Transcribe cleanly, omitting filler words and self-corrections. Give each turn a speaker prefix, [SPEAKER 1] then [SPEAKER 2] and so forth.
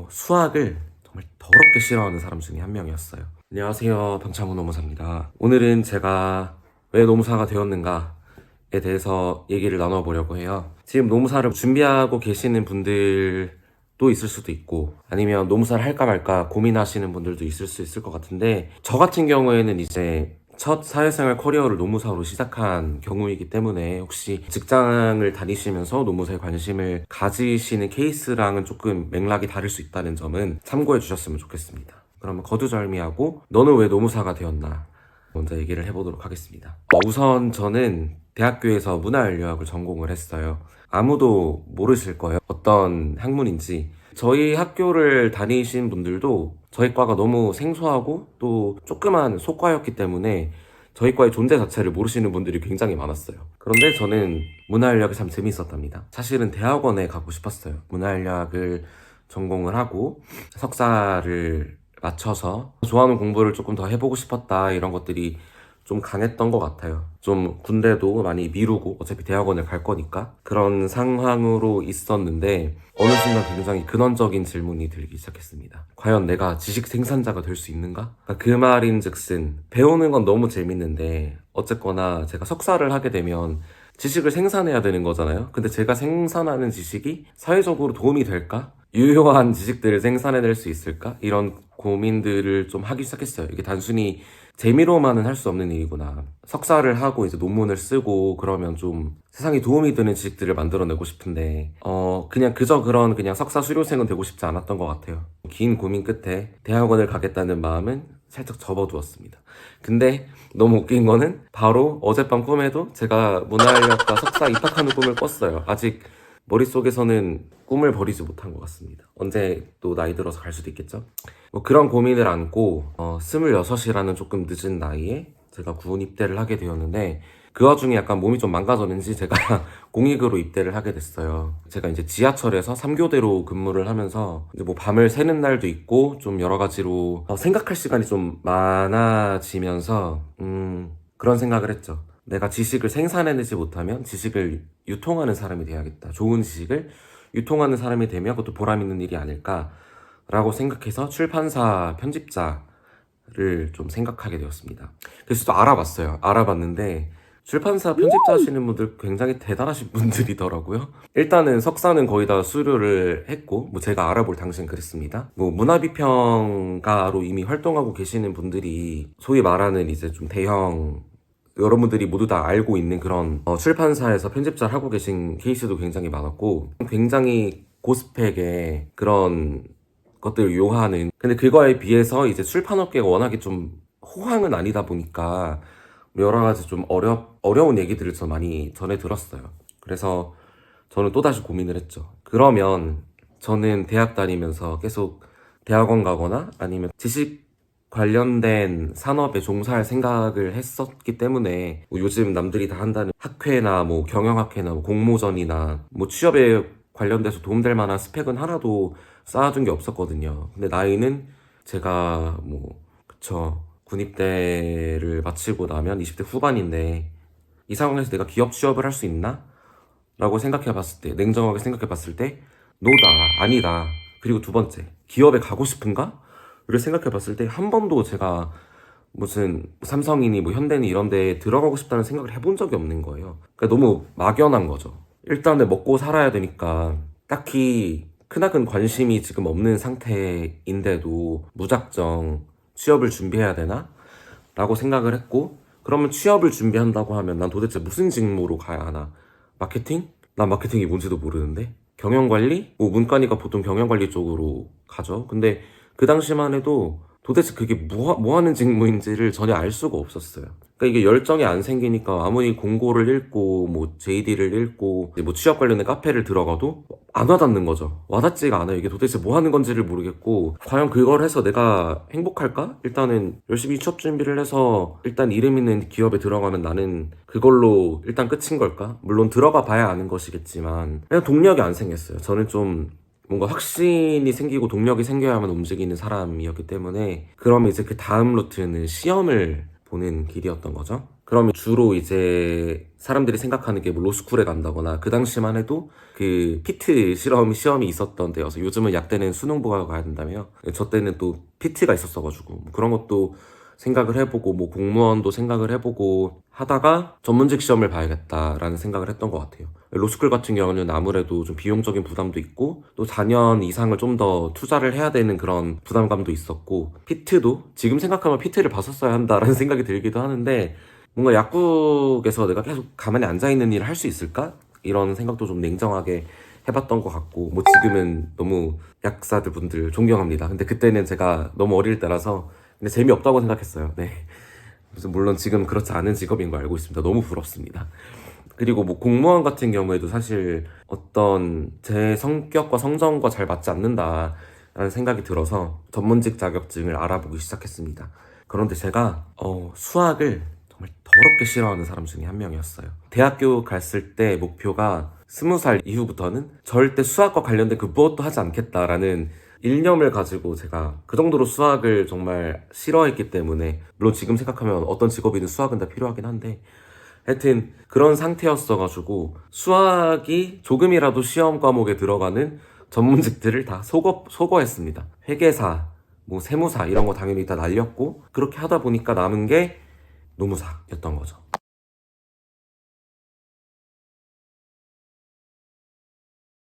[SPEAKER 1] 수학을 정말 더럽게 싫어하는 사람 중에 한 명이었어요. 안녕하세요, 병창훈 노무사입니다. 오늘은 제가 왜 노무사가 되었는가에 대해서 얘기를 나눠보려고 해요. 지금 노무사를 준비하고 계시는 분들도 있을 수도 있고, 아니면 노무사를 할까 말까 고민하시는 분들도 있을 수 있을 것 같은데, 저 같은 경우에는 이제 첫 사회생활 커리어를 노무사로 시작한 경우이기 때문에 혹시 직장을 다니시면서 노무사에 관심을 가지시는 케이스랑은 조금 맥락이 다를 수 있다는 점은 참고해 주셨으면 좋겠습니다. 그러면 거두절미하고 너는 왜 노무사가 되었나 먼저 얘기를 해보도록 하겠습니다. 우선 저는 대학교에서 문화인류학을 전공을 했어요. 아무도 모르실 거예요, 어떤 학문인지. 저희 학교를 다니신 분들도 저희 과가 너무 생소하고 또 조그만 소과였기 때문에 저희 과의 존재 자체를 모르시는 분들이 굉장히 많았어요. 그런데 저는 문화인류학이 참 재미있었답니다. 사실은 대학원에 가고 싶었어요. 문화인류학을 전공을 하고 석사를 맞춰서 좋아하는 공부를 조금 더 해보고 싶었다, 이런 것들이 좀 강했던 것 같아요. 좀 군대도 많이 미루고 어차피 대학원을 갈 거니까 그런 상황으로 있었는데, 어느 순간 굉장히 근원적인 질문이 들기 시작했습니다. 과연 내가 지식 생산자가 될 수 있는가? 그러니까 그 말인즉슨 배우는 건 너무 재밌는데 어쨌거나 제가 석사를 하게 되면 지식을 생산해야 되는 거잖아요. 근데 제가 생산하는 지식이 사회적으로 도움이 될까? 유효한 지식들을 생산해낼 수 있을까? 이런 고민들을 좀 하기 시작했어요. 이게 단순히 재미로만은 할 수 없는 일이구나. 석사를 하고 이제 논문을 쓰고 그러면 좀 세상에 도움이 되는 지식들을 만들어내고 싶은데 그냥 그저 그런 그냥 석사 수료생은 되고 싶지 않았던 것 같아요. 긴 고민 끝에 대학원을 가겠다는 마음은 살짝 접어두었습니다. 근데 너무 웃긴 거는 바로 어젯밤 꿈에도 제가 문화인류학과 석사 입학하는 꿈을 꿨어요. 아직 머릿속에서는 꿈을 버리지 못한 것 같습니다. 언제 또 나이 들어서 갈 수도 있겠죠? 그런 고민을 안고 26이라는 조금 늦은 나이에 제가 군 입대를 하게 되었는데, 그 와중에 약간 몸이 좀 망가졌는지 제가 공익으로 입대를 하게 됐어요. 제가 이제 지하철에서 3교대로 근무를 하면서 이제 뭐 밤을 새는 날도 있고 좀 여러 가지로 생각할 시간이 좀 많아지면서 그런 생각을 했죠. 내가 지식을 생산해내지 못하면 지식을 유통하는 사람이 돼야겠다. 좋은 지식을 유통하는 사람이 되면 그것도 보람 있는 일이 아닐까라고 생각해서 출판사 편집자를 좀 생각하게 되었습니다. 그래서 또 알아봤는데 출판사 편집자 하시는 분들 굉장히 대단하신 분들이더라고요. 일단은 석사는 거의 다 수료를 했고, 뭐 제가 알아볼 당시엔 그랬습니다. 뭐 문화비평가로 이미 활동하고 계시는 분들이 소위 말하는 이제 좀 대형, 여러분들이 모두 다 알고 있는 그런 출판사에서 편집자를 하고 계신 케이스도 굉장히 많았고, 굉장히 고스펙의 그런 것들을 요하는, 근데 그거에 비해서 이제 출판업계가 워낙에 좀 호황은 아니다 보니까 여러 가지 좀 어려운 얘기들을 저 많이 전해 들었어요. 그래서 저는 또다시 고민을 했죠. 그러면 저는 대학 다니면서 계속 대학원 가거나 아니면 지식 관련된 산업에 종사할 생각을 했었기 때문에 뭐 요즘 남들이 다 한다는 학회나 뭐 경영학회나 뭐 공모전이나 뭐 취업에 관련돼서 도움될 만한 스펙은 하나도 쌓아둔 게 없었거든요. 근데 나이는 제가 뭐 그쵸, 군입대를 마치고 나면 20대 후반인데 이 상황에서 내가 기업 취업을 할 수 있나? 라고 생각해봤을 때, 냉정하게 생각해봤을 때 노다, 아니다. 그리고 두 번째, 기업에 가고 싶은가? 를 생각해봤을 때 한 번도 제가 무슨 삼성이니 뭐 현대니 이런 데에 들어가고 싶다는 생각을 해본 적이 없는 거예요. 그러니까 너무 막연한 거죠. 일단은 먹고 살아야 되니까 딱히 크나큰 관심이 지금 없는 상태인데도 무작정 취업을 준비해야 되나? 라고 생각을 했고, 그러면 취업을 준비한다고 하면 난 도대체 무슨 직무로 가야 하나? 마케팅? 난 마케팅이 뭔지도 모르는데? 경영관리? 뭐 문과니까 보통 경영관리 쪽으로 가죠. 근데 그 당시만 해도 도대체 그게 뭐 하는 직무인지를 전혀 알 수가 없었어요. 그러니까 이게 열정이 안 생기니까 아무리 공고를 읽고 뭐 JD를 읽고 뭐 취업 관련된 카페를 들어가도 안 와닿는 거죠. 와닿지가 않아요. 이게 도대체 뭐 하는 건지를 모르겠고, 과연 그걸 해서 내가 행복할까? 일단은 열심히 취업 준비를 해서 일단 이름 있는 기업에 들어가면 나는 그걸로 일단 끝인 걸까? 물론 들어가 봐야 아는 것이겠지만 그냥 동력이 안 생겼어요. 저는 좀 뭔가 확신이 생기고 동력이 생겨야만 움직이는 사람이었기 때문에, 그러면 이제 그 다음 루트는 시험을 보는 길이었던 거죠. 그러면 주로 이제 사람들이 생각하는 게 뭐 로스쿨에 간다거나, 그 당시만 해도 그 피트 시험이 있었던 때여서, 요즘은 약대는 수능보가 가야 된다며요. 저 때는 또 피트가 있었어가지고 뭐 그런 것도 생각을 해보고, 뭐 공무원도 생각을 해보고 하다가 전문직 시험을 봐야겠다라는 생각을 했던 것 같아요. 로스쿨 같은 경우는 아무래도 좀 비용적인 부담도 있고, 또 4년 이상을 좀 더 투자를 해야 되는 그런 부담감도 있었고, 피트도 지금 생각하면 피트를 봤었어야 한다라는 생각이 들기도 하는데, 뭔가 약국에서 내가 계속 가만히 앉아있는 일을 할 수 있을까? 이런 생각도 좀 냉정하게 해봤던 것 같고, 뭐 지금은 너무 약사들 분들 존경합니다. 근데 그때는 제가 너무 어릴 때라서 근데 재미없다고 생각했어요. 네. 그래서 물론 지금 그렇지 않은 직업인 거 알고 있습니다. 너무 부럽습니다. 그리고 뭐 공무원 같은 경우에도 사실 어떤 제 성격과 성정과 잘 맞지 않는다라는 생각이 들어서 전문직 자격증을 알아보기 시작했습니다. 그런데 제가 수학을 정말 더럽게 싫어하는 사람 중에 한 명이었어요. 대학교 갔을 때 목표가 20살 이후부터는 절대 수학과 관련된 그 무엇도 하지 않겠다라는 일념을 가지고, 제가 그 정도로 수학을 정말 싫어했기 때문에, 물론 지금 생각하면 어떤 직업이든 수학은 다 필요하긴 한데, 하여튼 그런 상태였어가지고 수학이 조금이라도 시험 과목에 들어가는 전문직들을 다 소거했습니다. 회계사, 뭐 세무사 이런 거 당연히 다 날렸고, 그렇게 하다 보니까 남은 게 노무사였던 거죠.